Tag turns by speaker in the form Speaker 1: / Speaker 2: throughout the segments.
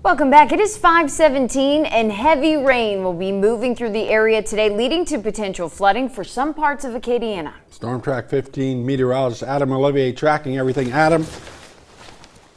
Speaker 1: Welcome back. It is 5:17 and heavy rain will be moving through the area today, leading to potential flooding for some parts of Acadiana.
Speaker 2: Storm Track 15 meteorologist Adam Olivier tracking everything. Adam,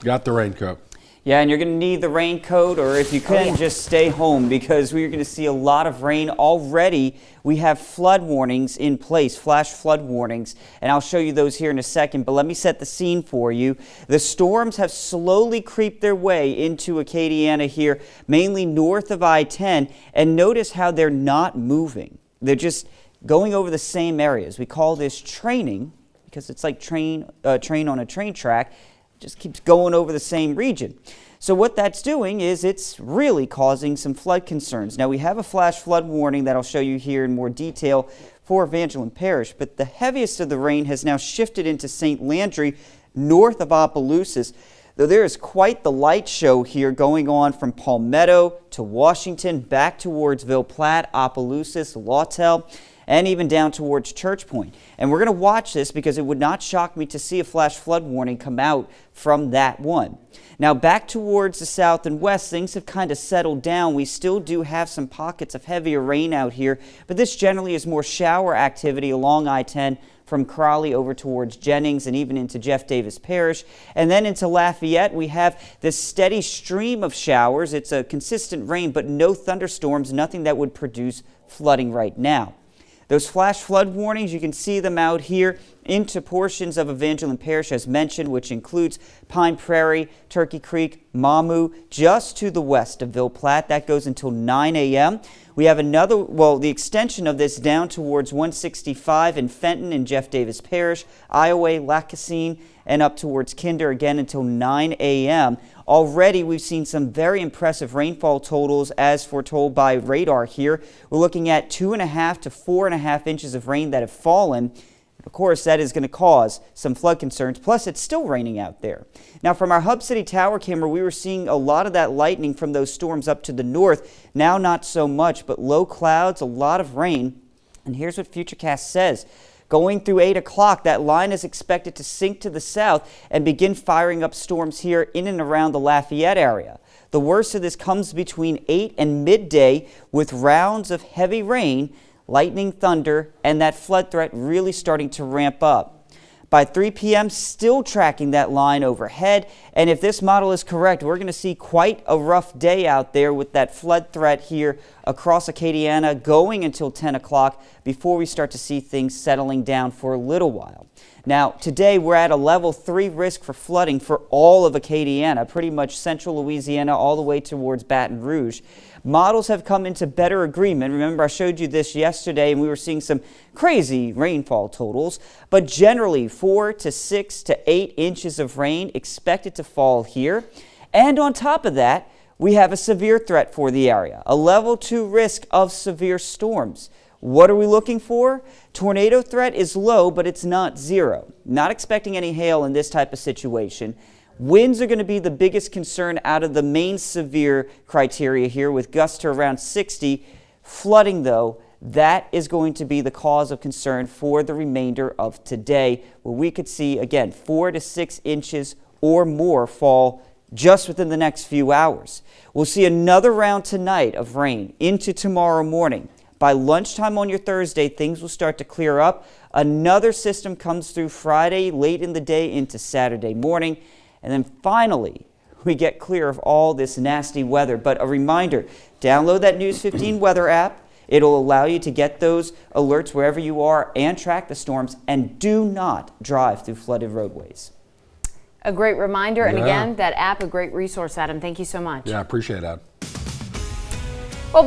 Speaker 2: got the raincoat.
Speaker 3: Yeah, and you're going to need the raincoat, or if you can, just stay home, because we're going to see a lot of rain already. We have flood warnings in place, flash flood warnings, and I'll show you those here in a second, but let me set the scene for you. The storms have slowly creeped their way into Acadiana here, mainly north of I-10, and notice how they're not moving. They're just going over the same areas. We call this training, because it's like train on a train track. Just keeps going over the same region. So what that's doing is it's really causing some flood concerns. Now we have a flash flood warning that I'll show you here in more detail for Evangeline Parish, but the heaviest of the rain has now shifted into St. Landry north of Opelousas. Though there is quite the light show here going on from Palmetto to Washington, back towards Ville Platte, Opelousas, Lawtell, and even down towards Church Point. And we're going to watch this because it would not shock me to see a flash flood warning come out from that one. Now back towards the south and west, things have kind of settled down. We still do have some pockets of heavier rain out here, but this generally is more shower activity along I-10 from Crowley over towards Jennings and even into Jeff Davis Parish. And then into Lafayette, we have this steady stream of showers. It's a consistent rain, but no thunderstorms, nothing that would produce flooding right now. Those flash flood warnings, you can see them out here into portions of Evangeline Parish as mentioned, which includes Pine Prairie, Turkey Creek, Mamu, just to the west of Ville Platte. That goes until 9 a.m. We have another, the extension of this down towards 165 in Fenton and Jeff Davis Parish, Iowa, Lacassine, and up towards Kinder again until 9 a.m. Already we've seen some very impressive rainfall totals as foretold by radar here. We're looking at 2.5 to 4.5 inches of rain that have fallen. Of course, that is going to cause some flood concerns, plus it's still raining out there. Now, from our Hub City Tower camera, we were seeing a lot of that lightning from those storms up to the north. Now, not so much, but low clouds, a lot of rain. And here's what Futurecast says. Going through 8 o'clock, that line is expected to sink to the south and begin firing up storms here in and around the Lafayette area. The worst of this comes between 8 and midday with rounds of heavy rain, lightning, thunder, and that flood threat really starting to ramp up. By 3 p.m., still tracking that line overhead, and if this model is correct, we're going to see quite a rough day out there with that flood threat here across Acadiana going until 10 o'clock before we start to see things settling down for a little while. Now, today we're at a level 3 risk for flooding for all of Acadiana, pretty much central Louisiana all the way towards Baton Rouge. Models have come into better agreement. Remember, I showed you this yesterday and we were seeing some crazy rainfall totals, but generally 4 to 6 to 8 inches of rain expected to fall here. And on top of that, we have a severe threat for the area, a level 2 risk of severe storms. What are we looking for? Tornado threat is low, but it's not zero. Not expecting any hail in this type of situation. Winds are going to be the biggest concern out of the main severe criteria here, with gusts to around 60. Flooding, though, that is going to be the cause of concern for the remainder of today, where we could see, again, 4 to 6 inches or more fall just within the next few hours. We'll see another round tonight of rain into tomorrow morning. By lunchtime on your Thursday, things will start to clear up. Another system comes through Friday, late in the day into Saturday morning. And then finally, we get clear of all this nasty weather. But a reminder, download that News 15 weather app. It'll allow you to get those alerts wherever you are and track the storms. And do not drive through flooded roadways.
Speaker 1: A great reminder. And again, that app, a great resource, Adam. Thank you so much.
Speaker 2: Yeah, I appreciate that.